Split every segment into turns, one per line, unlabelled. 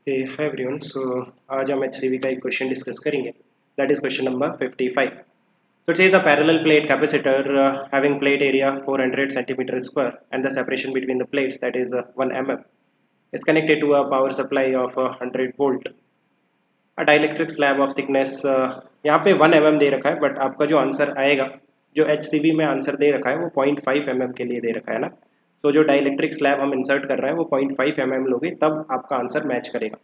Hi everyone. सो आज हम HCV का एक क्वेश्चन डिस्कस करेंगे, that is question number 55. So it says a parallel plate capacitor having plate area 400 centimeter square and the separation between the plates, that is 1 mm, is connected to a power supply of 100 volt. A dielectric slab of thickness यहाँ पे 1 mm दे रखा है, but आपका जो answer आएगा, जो HCV में answer दे रखा है वो 0.5 mm के लिए दे रखा है ना. तो जो डाइलेक्ट्रिक स्लैब हम इंसर्ट कर रहे हैं वो 0.5 mm लोगे तब आपका आंसर मैच करेगा.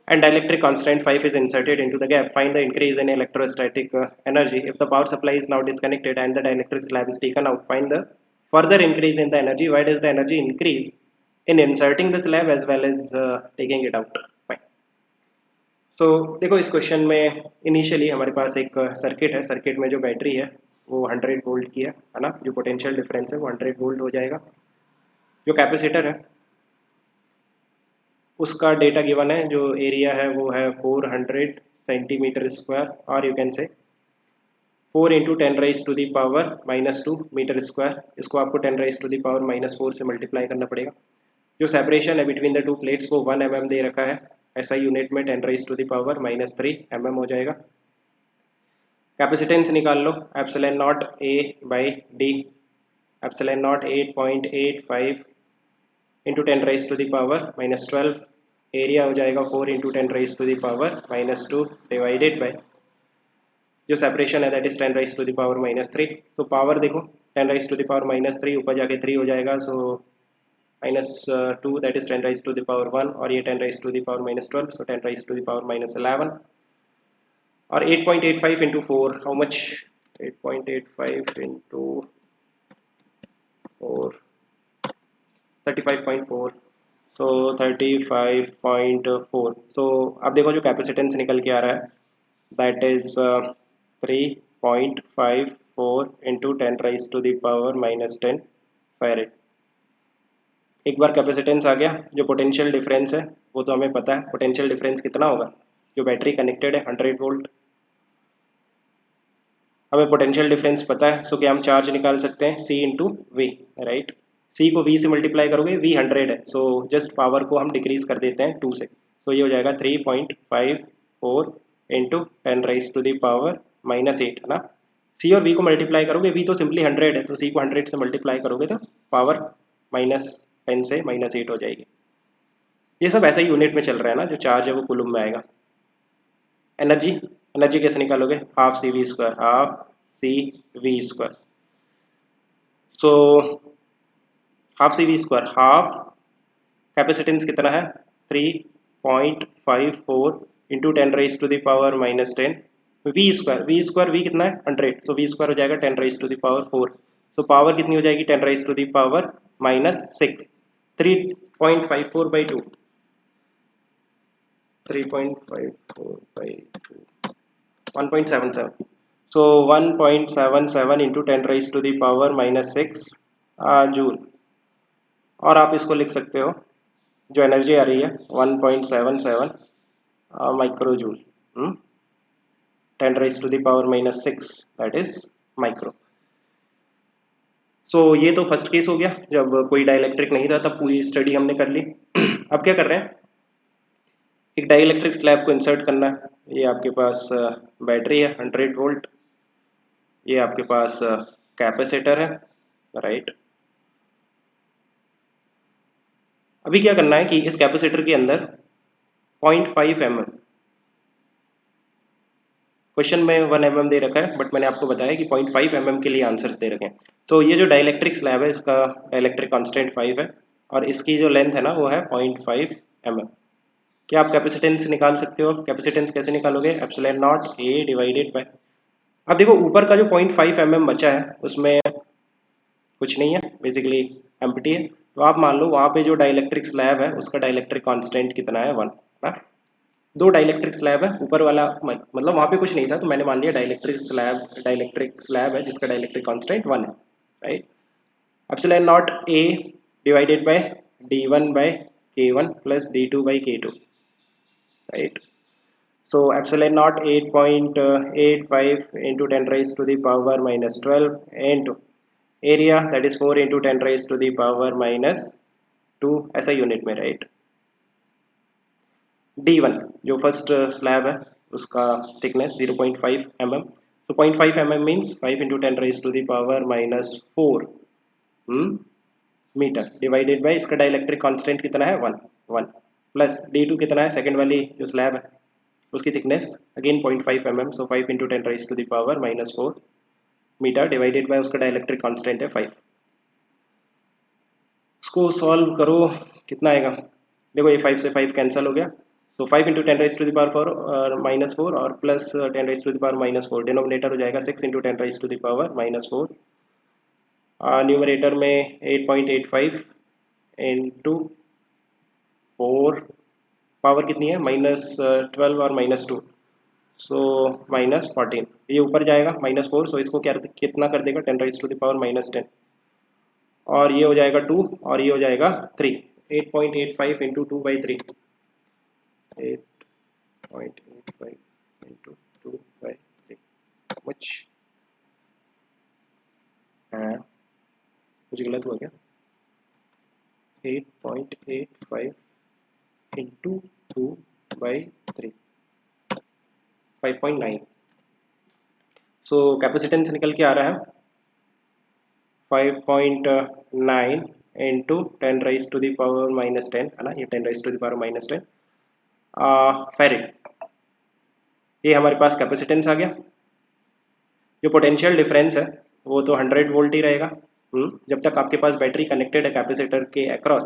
And dielectric constant 5 is inserted into the gap. Find the increase in electrostatic energy if the power supply is now disconnected and the dielectric slab is taken out. Find the further increase in the energy. Why does the energy increase in inserting the slab as well as taking it out? Fine. So देखो इस question में initially हमारे पास एक circuit है. Circuit में जो battery है वो 100 वोल्ट की है ना. जो पोटेंशियल डिफरेंस है वो 100 वोल्ट हो जाएगा. जो कैपेसिटर है उसका डेटा गिवन है, जो एरिया है वो है 400 सेंटीमीटर स्क्वायर, और you can say 4 into 10⁻⁻² metre square. इसको आपको 10⁻⁻4 से मल्टीप्लाई करना पड़ेगा. जो सेपरेशन है बिटवीन द टू प्लेट्स वो 1 mm दे रखा है. ऐसा यूनिट में 10⁻³ mm हो जाएगा. कैपेसिटेंस निकाल लो. Epsilon not A by D. Epsilon not 8.85 into 10⁻⁻12. Area हो जाएगा 4 इंटू 10⁻⁻2 डिवाइडेड बाई जो सेपरेशन है दैट इज 10⁻⁻3. तो पावर देखो 10⁻⁻3 ऊपर जाके 3 हो जाएगा. सो -2 दैट इज 10⁻⁻1 और ये 10⁻⁻12. सो 10⁻⁻11 और 8.85 इंटू 4 हाउ मच. 8.85 इंटू 4 35.4. सो 35.4. सो अब देखो जो कैपेसिटेंस निकल के आ रहा है दैट इज 3.54 इंटू 10⁻⁻10 फैरेड. एक बार कैपेसिटेंस आ गया. जो पोटेंशियल डिफरेंस है वो तो हमें पता है. पोटेंशियल डिफरेंस कितना होगा. जो बैटरी कनेक्टेड है 100 वोल्ट, हमें पोटेंशियल डिफरेंस पता है. सो क्या हम चार्ज निकाल सकते हैं C into V, right. C को V से मल्टीप्लाई करोगे, V 100 है. सो जस्ट पावर को हम डिक्रीज कर देते हैं 2 से. सो ये हो जाएगा 3.54 इंटू 10⁻⁻8 है ना. C और V को मल्टीप्लाई करोगे, V तो सिंपली 100 है, तो C को 100 से मल्टीप्लाई करोगे तो पावर -10 से -8 हो जाएगी. ये सब ऐसा ही यूनिट में चल रहा है ना. जो चार्ज है वो कुलम में आएगा. एनर्जी एनर्जी कैसे निकालोगे. Half CV square, half CV square. So half CV square, half capacitance कितना है 3.54 इंटू 10⁻⁻10 V स्क्वायर V कितना है 100. सो V स्क्वायर हो जाएगा 10⁻⁴. सो पावर कितनी हो जाएगी 10⁻⁻6. 3.54 by 2, 3.54 by 2, 1.77. So 1.77 into 10⁻⁻6 joule. और आप इसको लिख सकते हो, जो एनर्जी आ रही है 1.77 micro joule, 10⁻⁻6 that is micro. So ये तो फर्स्ट केस हो गया जब कोई डाइलेक्ट्रिक नहीं था, तब पूरी स्टडी हमने कर ली. अब क्या कर रहे हैं, एक डाइलेक्ट्रिक स्लैब को इंसर्ट करना है. ये आपके पास बैटरी है 100 वोल्ट, ये आपके पास कैपेसिटर है, राइट. अभी क्या करना है कि इस कैपेसिटर के अंदर 0.5 mm, क्वेश्चन में 1 mm दे रखा है, बट मैंने आपको बताया कि 0.5 mm के लिए आंसर्स दे रखे हैं. तो ये जो डाइलेक्ट्रिक स्लैब है इसका डाइलेक्ट्रिक कांस्टेंट 5 है और इसकी जो लेंथ है ना वो है 0.5 mm. क्या आप कैपेसिटेंस निकाल सकते हो. कैपेसिटेंस कैसे निकालोगे. Epsilon not A divided bye, अब देखो ऊपर का जो 0.5 mm बचा है उसमें कुछ नहीं है, बेसिकली एम्प्टी है. तो आप मान लो वहाँ पे जो डाइलेक्ट्रिक स्लैब है उसका डाइलेक्ट्रिक कांस्टेंट कितना है 1 ना. 2 डाइलेक्ट्रिक स्लैब है, ऊपर वाला मतलब वहाँ पे कुछ नहीं था तो मैंने मान लिया डाइलेक्ट्रिक स्लैब है जिसका डाइलेक्ट्रिक कांस्टेंट 1 है, right. Epsilon not A divided by D1 by K1 plus D2 by K2, right. So epsilon naught 8.85 into 10⁻⁻12 into area that is 4 into 10⁻⁻2 ऐसा यूनिट में, राइट. D1 जो फर्स्ट स्लैब है उसका thickness 0.5 mm, so 0.5 mm means 5 into 10 raised to the power -4 metre divided by इसका dielectric constant कितना है 1 1 plus D2 कितना है सेकंड वाली जो स्लैब है उसकी thickness again 0.5 mm, so 5 into 10 raised to the power -4 metre divided by उसका डाइलेक्ट्रिक कांस्टेंट है 5। इसको सॉल्व करो कितना आएगा, देखो ये 5 से 5 कैंसिल हो गया, तो 5 into 10 raised to the power 4 और -4 और plus 10 raised to the power -4, denominator हो जाएगा 6 into 10 raised to the power -4, numerator में 8.85 इंटू 4, पावर कितनी है -12 और -2, सो -14, ये ऊपर जाएगा -4, सो इसको क्या कितना कर देगा 10 raised to the power -10, और ये हो जाएगा 2 और ये हो जाएगा 3, 8.85 इंटू 2/3, 8.85 इंटू 2/3 much है, कुछ गलत हुआ क्या, 8.85 इंटू 2/3 5.9, सो कैपेसिटेंस निकल के आ रहा है 5.9 into 10 raised to the power -10 है ना, ये 10 raised to the power -10 फेरेड, ये हमारे पास कैपेसिटेंस आ गया। जो पोटेंशियल डिफरेंस है वो तो 100 वोल्ट ही रहेगा, जब तक आपके पास बैटरी कनेक्टेड है कैपेसिटर के अक्रॉस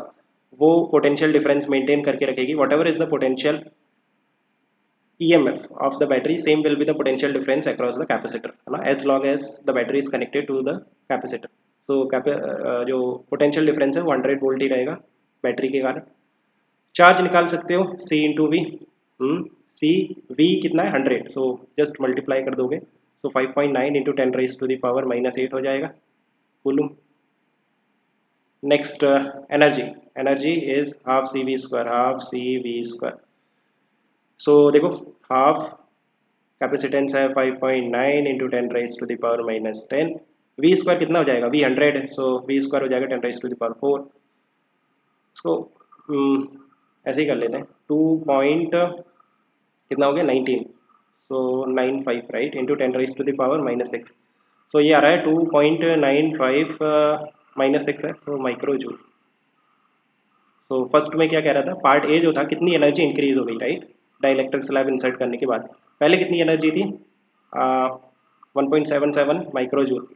वो पोटेंशियल डिफरेंस मेंटेन करके रखेगी, what ever is the potential EMF of the battery, same will be the potential difference across the capacitor है ना, as long as the battery is connected to the capacitor, so जो potential difference है वो 100 volt ही रहेगा battery के कारण। Charge निकाल सकते हो C into V, C V कितना है 100, सो जस्ट मल्टीप्लाई कर दोगे, so 5.9 into 10 raised to the power -8 हो जाएगा coulomb. Next energy, energy is half C V square, so देखो हाफ कैपेसिटेंस है 5.9 into 10 raised to the power -10, V square कितना हो जाएगा, वी 100, सो वी स्क्वायर हो जाएगा 10 raised to the power 4, इसको ऐसे ही कर लेते हैं, 2 पॉइंट कितना हो गया 19, सो 95 right into 10 raised to the power -6, सो ये आ रहा है 2.95 -6 है, तो माइक्रो जूल। तो फर्स्ट में क्या कह रहा था, पार्ट ए जो था कितनी एनर्जी इंक्रीज हो गई राइट, डाइलेक्ट्रिक स्लैब इंसर्ट करने के बाद, पहले कितनी एनर्जी थी 1.77 माइक्रो जूल,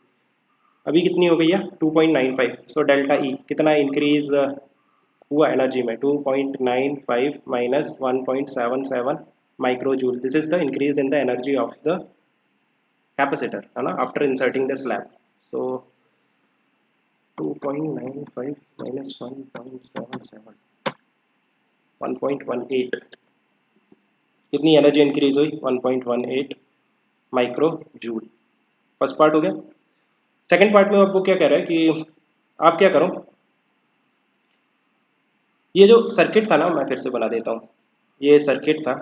अभी कितनी हो गई है 2.95, सो डेल्टा ई कितना इंक्रीज हुआ एनर्जी में 2.95 minus 1.77 micro joule, this is the increase in the energy of the capacitor है ना after inserting the slab, so 2.95 minus 1.77 1.18, कितनी एनर्जी इंक्रीज हुई 1.18 माइक्रो जूल, फर्स्ट पार्ट हो गया। सेकंड पार्ट में आपको क्या कह रहा है कि आप क्या करो, ये जो सर्किट था ना मैं फिर से बना देता हूँ, ये सर्किट था,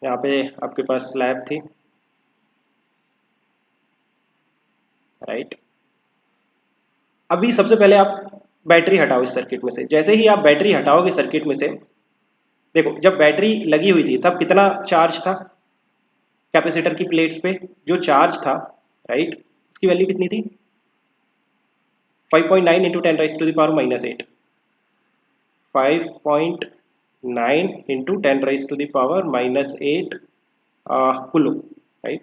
यहाँ पे आपके पास स्लैब थी राइट, अभी सबसे पहले आप बैटरी हटाओ इस सर्किट में से, जैसे ही आप बैटरी हटाओगे सर्किट में से, देखो जब बैटरी लगी हुई थी तब कितना चार्ज था कैपेसिटर की प्लेट्स पे, जो चार्ज था राइट उसकी वैल्यू कितनी थी 5.9 into 10 raised to the power -8, 5.9 into 10 raised to the power -8 कुलो राइट।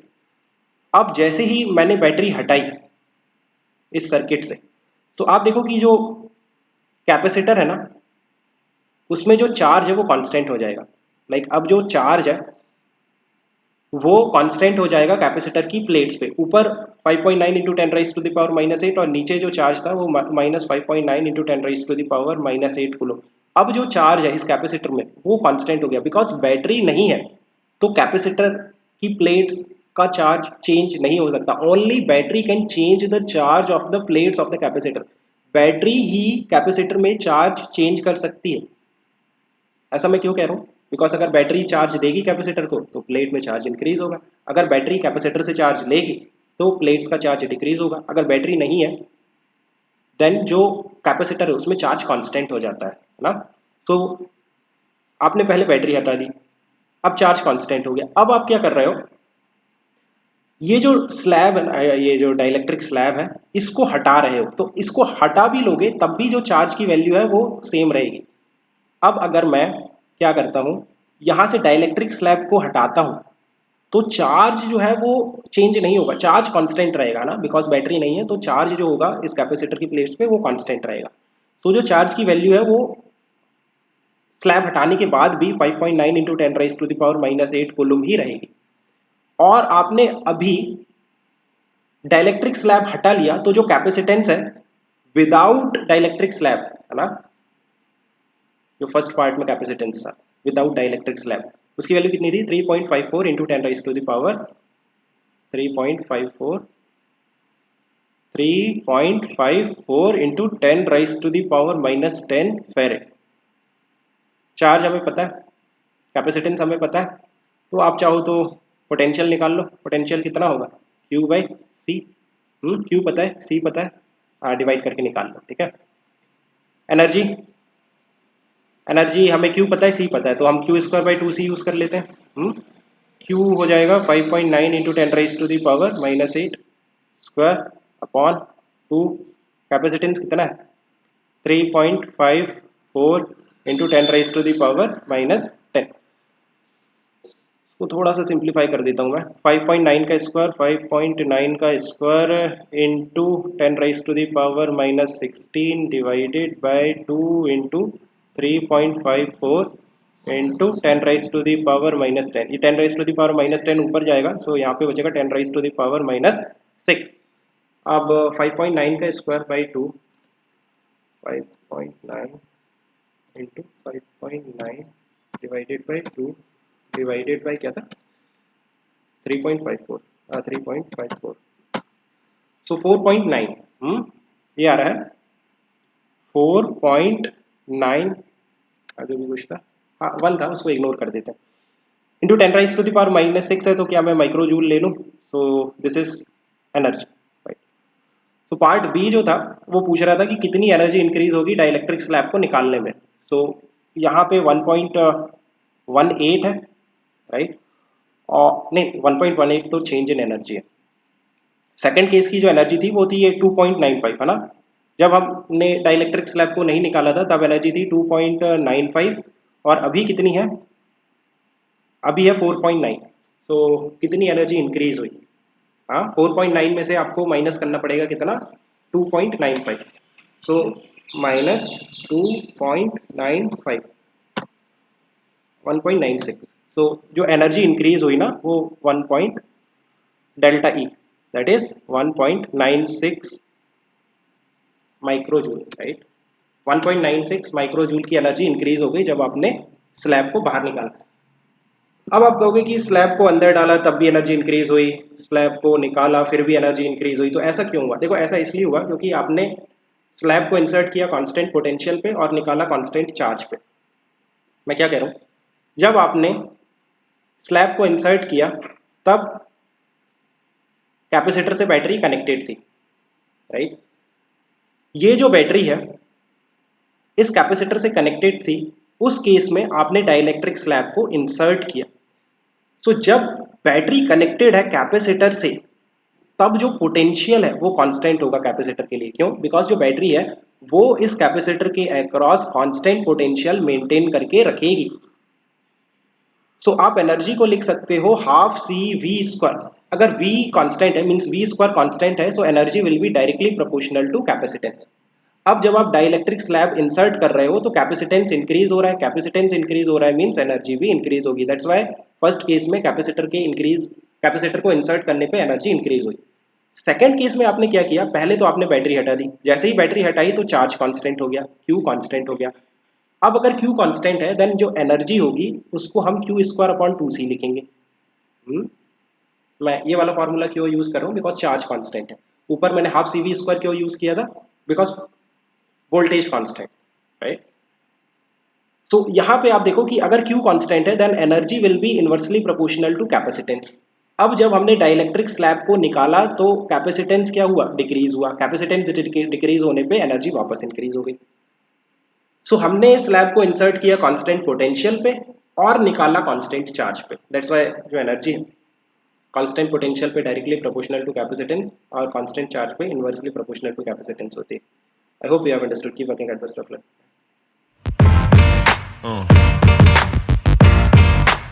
अब जैसे ही मैंने बैटरी हटाई इस सर्किट से, तो आप देखो कि जो कैपेसिटर है ना उसमें जो चार्ज है वो कांस्टेंट हो जाएगा, लाइक अब जो चार्ज है वो कांस्टेंट हो जाएगा कैपेसिटर की प्लेट्स पे, ऊपर 5.9 into 10 raised to the power -8 और नीचे जो चार्ज था वो -5.9 into 10 raised to the power -8 कुलो। अब जो चार्ज है इस कैपेसिटर में वो कांस्टेंट हो गया, बिकॉज बैटरी नहीं है तो कैपेसिटर की प्लेट्स का चार्ज चेंज नहीं हो सकता, only battery can change the charge of the plates of the capacitor, battery he capacitor में चार्ज चेंज कर सकती है। ऐसा मैं क्यों कह रहा हूँ, बिकॉज अगर बैटरी चार्ज देगी कैपेसिटर को तो प्लेट में चार्ज इंक्रीज होगा, अगर बैटरी कैपेसिटर से चार्ज लेगी तो प्लेट्स का चार्ज डिक्रीज होगा, अगर बैटरी नहीं है देन जो कैपेसिटर है उसमें चार्ज कांस्टेंट हो जाता है ना। तो आपने पहले बैटरी हटा दी, अब चार्ज कांस्टेंट हो गया, अब आप क्या कर रहे हो, ये जो स्लैब है, ये जो डाइलेक्ट्रिक स्लैब है, इसको हटा रहे हो, तो इसको हटा भी लोगे तब भी जो चार्ज की वैल्यू है वो सेम रहेगी। अब अगर मैं क्या करता हूं, यहां से डाइलेक्ट्रिक स्लैब को हटाता हूं, तो चार्ज जो है वो चेंज नहीं होगा, चार्ज कांस्टेंट रहेगा ना, बिकॉज बैटरी नहीं है, तो चार्ज जो होगा इस कैपेसिटर की प्लेट्स पे वो कांस्टेंट रहेगा। तो जो चार्ज की वैल्यू है वो स्लैब हटाने के बाद भी 5.9 इंटू 10⁻⁻⁸ कूलम ही रहेगी। और आपने अभी डाइलेक्ट्रिक स्लैब हटा लिया, तो जो कैपेसिटेंस है विदाउट डाइलेक्ट्रिक स्लैब है ना, जो फर्स्ट पार्ट में कैपेसिटेंस था विदाउट डाइलेक्ट्रिक स्लैब, उसकी वैल्यू कितनी थी, 3.54 इंटू 3.54 3.54 इंटू 10⁻⁻10 फेरेड। चार्ज हमें पता है, कैपेसिटेंस हमें पता है, तो आप चाहो तो पोटेंशियल निकाल लो, पोटेंशियल कितना होगा, क्यू बाई सी। क्यू पता है, सी पता है, डिवाइड करके निकाल लो, ठीक है। एनर्जी, एनर्जी हमें क्यू पता है, सी पता है, तो हम Q square by 2 C use कर लेते हैं। क्यू हो जाएगा 5.9 इंटू 10⁻⁻8 स्क्वायर अपॉन 2, कैपेसिटेंस कितना है 3.54 इंटू 10⁻⁻10। को थोड़ा सा सिंप्लीफाई कर देता हूँ मैं, 5.9 का स्क्वायर 5.9 का square into 10⁻⁻16 divided by 2 into 3.54 into 10⁻⁻10। ये 10⁻⁻10 ऊपर जाएगा, सो यहाँ पे बचेगा 10⁻⁻6। अब 5.9 का square by 2, 5.9 into 5.9 divided by 2 divided by क्या था 3.54, 3.54, सो 4.9, ये आ रहा है 4.9, आगे भी कुछ था, हाँ 1 था, उसको इग्नोर कर देते हैं, इंटू 10⁻⁻6 है, तो क्या मैं माइक्रो जूल ले लूँ, so this is energy, right. तो पार्ट बी जो था वो पूछ रहा था कि कितनी एनर्जी इंक्रीज होगी डाइलेक्ट्रिक स्लैब को निकालने में, सो यहाँ पे 1.18 है, राइट, और नहीं 1.18 तो चेंज इन एनर्जी है। सेकंड केस की जो एनर्जी थी वो थी ये 2.95 है ना, जब हमने डाइलेक्ट्रिक स्लैब को नहीं निकाला था तब एनर्जी थी 2.95, और अभी कितनी है, अभी है 4.9, तो कितनी एनर्जी इंक्रीज हुई, हाँ 4.9 में से आपको माइनस करना पड़ेगा कितना 2.95, सो माइनस 2.95 1.96, सो जो एनर्जी इंक्रीज हुई ना वो 1 point delta E, that is 1.96 माइक्रोजूल, right. 1.96 माइक्रोजूल की एनर्जी इंक्रीज हो गई जब आपने स्लैब को बाहर निकाला। अब आप कहोगे कि स्लैब को अंदर डाला तब भी एनर्जी इंक्रीज हुई, स्लैब को निकाला फिर भी एनर्जी इंक्रीज हुई, तो ऐसा क्यों हुआ, देखो ऐसा इसलिए हुआ क्योंकि आपने स्लैब को इंसर्ट किया कांस्टेंट पोटेंशियल पे और निकाला कांस्टेंट चार्ज पे। मैं क्या कह रहा हूँ, जब आपने स्लैब को इंसर्ट किया तब कैपेसिटर से बैटरी कनेक्टेड थी, राइट। ये जो बैटरी है इस कैपेसिटर से कनेक्टेड थी, उस केस में आपने डाइलेक्ट्रिक स्लैब को इंसर्ट किया। सो जब बैटरी कनेक्टेड है कैपेसिटर से तब जो पोटेंशियल है वो कांस्टेंट होगा कैपेसिटर के लिए, क्यों, बिकॉज जो बैटरी है वो इस कैपेसिटर के अक्रॉस कांस्टेंट पोटेंशियल मेंटेन करके रखेगी। सो आप एनर्जी को लिख सकते हो हाफ सी वी स्क्वायर, अगर v कांस्टेंट है मींस v स्क्वायर कांस्टेंट है, so energy will be directly proportional to capacitance. अब जब आप डाइलेक्ट्रिक स्लैब इंसर्ट कर रहे हो तो कैपेसिटेंस इंक्रीज हो रहा है, कैपेसिटेंस इंक्रीज हो रहा है मींस एनर्जी भी इंक्रीज होगी, दैट्स व्हाई फर्स्ट केस में कैपेसिटर को इंसर्ट करने पे एनर्जी इंक्रीज हुई। सेकंड केस में आपने क्या किया, पहले तो आपने बैटरी हटा दी, जैसे ही बैटरी हटाई तो चार्ज कांस्टेंट हो गया, Q कांस्टेंट हो गया। अब अगर Q कांस्टेंट है देन जो एनर्जी होगी उसको हम Q स्क्वायर अपॉन 2C लिखेंगे। मैं ये वाला फॉर्मूला क्यों यूज कर रहा हूँ, बिकॉज चार्ज कांस्टेंट है। ऊपर मैंने हाफ CV स्क्वायर क्यों यूज किया था, बिकॉज वोल्टेज कांस्टेंट, राइट। तो यहां पे आप देखो कि अगर Q कांस्टेंट है then energy will be inversely proportional to capacitance. अब जब हमने डाइलेक्ट्रिक स्लैब को निकाला तो कैपेसिटेंस क्या हुआ, डिक्रीज हुआ। कैपेसिटेंस डिक्रीज होने पे एनर्जी वापस इंक्रीज हो गई। सो हमने स्लैब को इंसर्ट किया कांस्टेंट पोटेंशियल पे और निकाला कांस्टेंट चार्ज पे। दैट्स व्हाई जो एनर्जी है कांस्टेंट पोटेंशियल पे डायरेक्टली प्रोपोर्शनल टू कैपेसिटेंस और कांस्टेंट चार्ज पे इनवर्सली प्रोपोर्शनल टू कैपेसिटेंस होती है। I hope you have understood. Keep working at the stuff.